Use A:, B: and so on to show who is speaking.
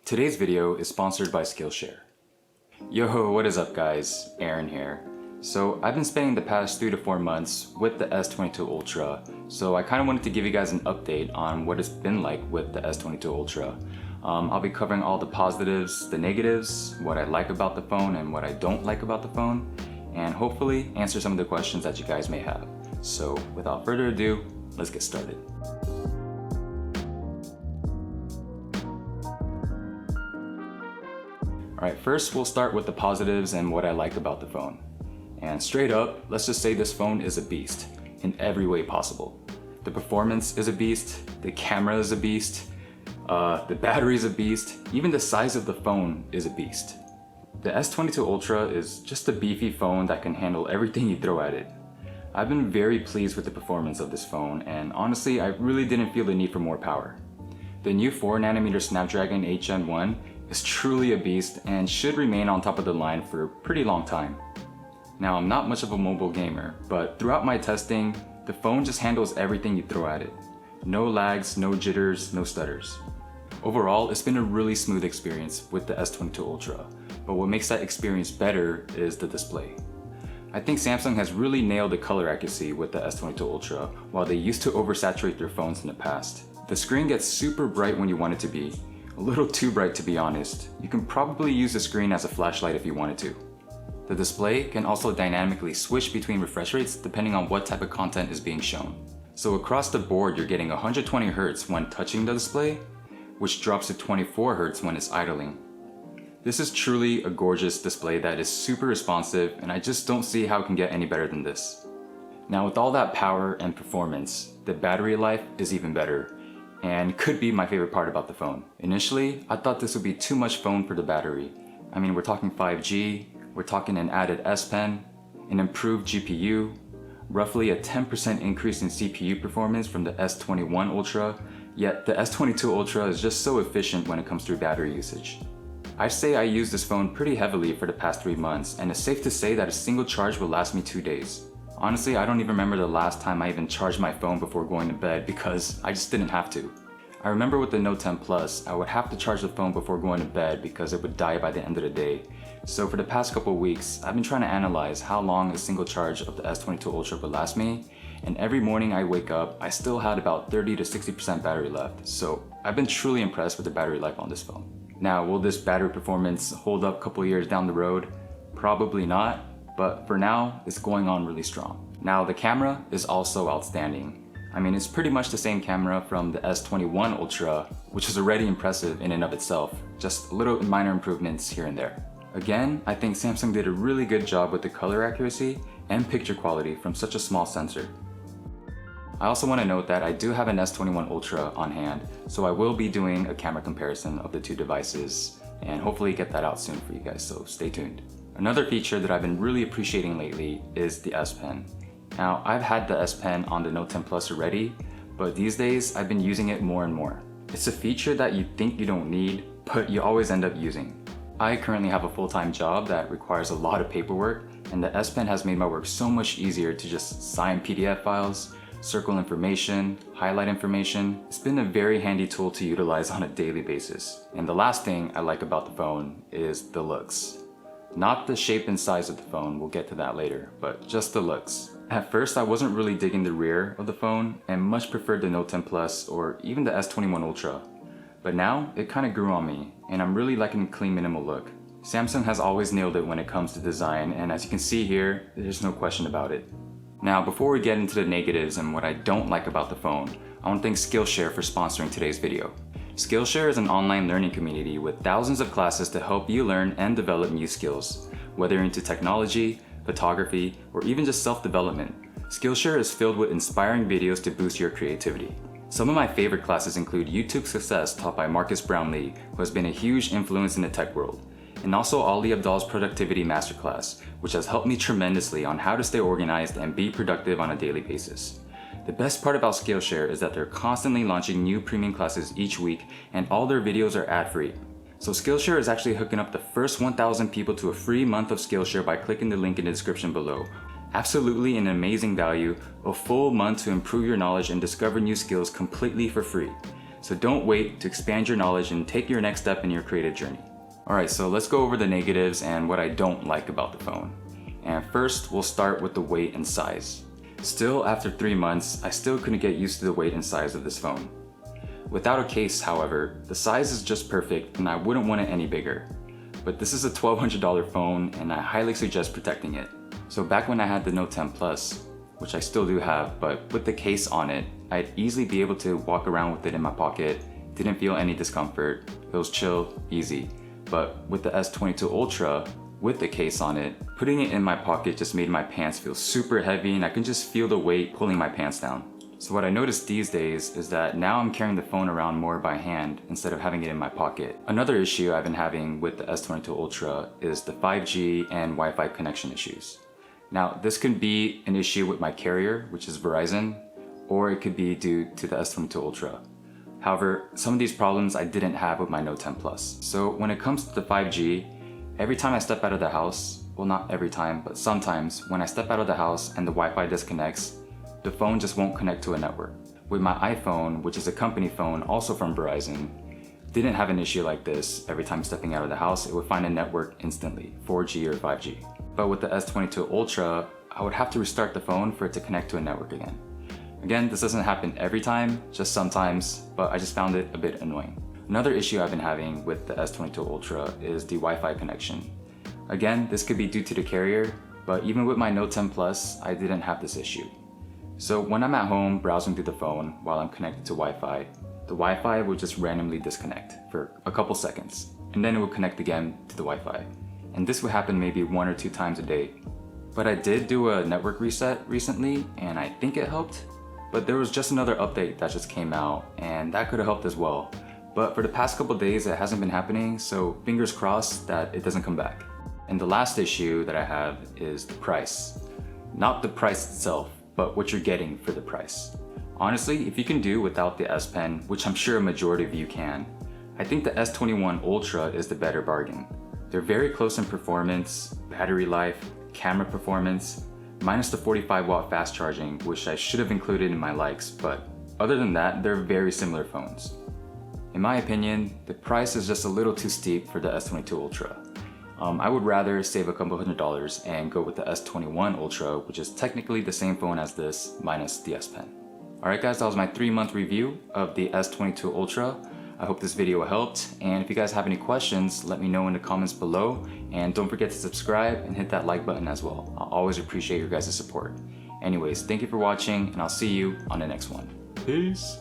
A: Today's video is sponsored by Skillshare. Yo, what is up guys? Aaron here. So I've been spending the past 3 to 4 months with the S22 Ultra, so I kind of wanted to give you guys an update on what it's been like with the S22 Ultra. I'll be covering all the positives, the negatives, what I like about the phone and what I don't like about the phone, and hopefully answer some of the questions that you guys may have. So without further ado, let's get started. Alright, first we'll start with the positives and what I like about the phone. And straight up, let's just say this phone is a beast in every way possible. The performance is a beast, the camera is a beast, the battery is a beast, even the size of the phone is a beast. The S22 Ultra is just a beefy phone that can handle everything you throw at it. I've been very pleased with the performance of this phone, and honestly I really didn't feel the need for more power. The new 4nm Snapdragon 8 Gen 1 is truly a beast and should remain on top of the line for a pretty long time. Now, I'm not much of a mobile gamer, but throughout my testing, the phone just handles everything you throw at it. No lags, no jitters, no stutters. Overall, it's been a really smooth experience with the S22 Ultra, but what makes that experience better is the display. I think Samsung has really nailed the color accuracy with the S22 Ultra, while they used to oversaturate their phones in the past. The screen gets super bright when you want it to be. A little too bright to be honest. You can probably use the screen as a flashlight if you wanted to. The display can also dynamically switch between refresh rates depending on what type of content is being shown. So across the board you're getting 120 Hz when touching the display, which drops to 24 Hz when it's idling. This is truly a gorgeous display that is super responsive, and I just don't see how it can get any better than this. Now with all that power and performance, the battery life is even better, and could be my favorite part about the phone. Initially, I thought this would be too much phone for the battery. I mean, we're talking 5G, we're talking an added S Pen, an improved GPU, roughly a 10% increase in CPU performance from the S21 Ultra, yet the S22 Ultra is just so efficient when it comes to battery usage. I'd say I use this phone pretty heavily for the past 3 months, and it's safe to say that a single charge will last me 2 days. Honestly, I don't even remember the last time I even charged my phone before going to bed because I just didn't have to. I remember with the Note 10 Plus, I would have to charge the phone before going to bed because it would die by the end of the day. So for the past couple weeks, I've been trying to analyze how long a single charge of the S22 Ultra would last me, and every morning I wake up, I still had about 30 to 60% battery left, so I've been truly impressed with the battery life on this phone. Now, will this battery performance hold up a couple years down the road? Probably not. But for now, it's going on really strong. Now the camera is also outstanding. I mean, it's pretty much the same camera from the S21 Ultra, which is already impressive in and of itself, just little minor improvements here and there. Again, I think Samsung did a really good job with the color accuracy and picture quality from such a small sensor. I also want to note that I do have an S21 Ultra on hand, so I will be doing a camera comparison of the two devices and hopefully get that out soon for you guys, so stay tuned. Another feature that I've been really appreciating lately is the S Pen. Now, I've had the S Pen on the Note 10 Plus already, but these days I've been using it more and more. It's a feature that you think you don't need, but you always end up using. I currently have a full-time job that requires a lot of paperwork, and the S Pen has made my work so much easier to just sign PDF files, circle information, highlight information. It's been a very handy tool to utilize on a daily basis. And the last thing I like about the phone is the looks. Not the shape and size of the phone, we'll get to that later, but just the looks. At first I wasn't really digging the rear of the phone and much preferred the Note 10 Plus or even the S21 Ultra. But now it kind of grew on me, and I'm really liking the clean minimal look. Samsung has always nailed it when it comes to design, and as you can see here, there's no question about it. Now before we get into the negatives and what I don't like about the phone, I want to thank Skillshare for sponsoring today's video. Skillshare is an online learning community with thousands of classes to help you learn and develop new skills. Whether you're into technology, photography, or even just self-development, Skillshare is filled with inspiring videos to boost your creativity. Some of my favorite classes include YouTube Success taught by Marcus Brownlee, who has been a huge influence in the tech world, and also Ali Abdal's Productivity Masterclass, which has helped me tremendously on how to stay organized and be productive on a daily basis. The best part about Skillshare is that they're constantly launching new premium classes each week, and all their videos are ad-free. So Skillshare is actually hooking up the first 1,000 people to a free month of Skillshare by clicking the link in the description below. Absolutely an amazing value, a full month to improve your knowledge and discover new skills completely for free. So don't wait to expand your knowledge and take your next step in your creative journey. Alright, so let's go over the negatives and what I don't like about the phone. And first, we'll start with the weight and size. Still, after 3 months, I still couldn't get used to the weight and size of this phone. Without a case, however, the size is just perfect and I wouldn't want it any bigger. But this is a $1,200 phone and I highly suggest protecting it. So back when I had the Note 10 Plus, which I still do have, but with the case on it, I'd easily be able to walk around with it in my pocket, didn't feel any discomfort, it was chill, easy. But with the S22 Ultra, with the case on it, putting it in my pocket just made my pants feel super heavy and I can just feel the weight pulling my pants down. So what I noticed these days is that now I'm carrying the phone around more by hand instead of having it in my pocket. Another issue I've been having with the S22 Ultra is the 5G and Wi-Fi connection issues. Now this could be an issue with my carrier, which is Verizon, or it could be due to the S22 Ultra. However, some of these problems I didn't have with my Note 10 Plus. So when it comes to the 5G, every time I step out of the house, well not every time, but sometimes when I step out of the house and the Wi-Fi disconnects, the phone just won't connect to a network. With my iPhone, which is a company phone also from Verizon, didn't have an issue like this. Every time stepping out of the house, it would find a network instantly, 4G or 5G. But with the S22 Ultra, I would have to restart the phone for it to connect to a network again. Again, this doesn't happen every time, just sometimes, but I just found it a bit annoying. Another issue I've been having with the S22 Ultra is the Wi-Fi connection. Again, this could be due to the carrier, but even with my Note 10 Plus, I didn't have this issue. So when I'm at home browsing through the phone while I'm connected to Wi-Fi, the Wi-Fi would just randomly disconnect for a couple seconds, and then it would connect again to the Wi-Fi. And this would happen maybe 1 or 2 times a day. But I did do a network reset recently, and I think it helped. But there was just another update that just came out, and that could have helped as well. But for the past couple days, it hasn't been happening, so fingers crossed that it doesn't come back. And the last issue that I have is the price. Not the price itself, but what you're getting for the price. Honestly, if you can do without the S Pen, which I'm sure a majority of you can, I think the S21 Ultra is the better bargain. They're very close in performance, battery life, camera performance, minus the 45-watt fast charging, which I should have included in my likes, but other than that, they're very similar phones. In my opinion, the price is just a little too steep for the S22 Ultra. I would rather save a couple $100 and go with the S21 Ultra, which is technically the same phone as this, minus the S Pen. Alright guys, that was my 3-month review of the S22 Ultra. I hope this video helped, and if you guys have any questions, let me know in the comments below, and don't forget to subscribe and hit that like button as well. I'll always appreciate your guys' support. Anyways, thank you for watching, and I'll see you on the next one. Peace!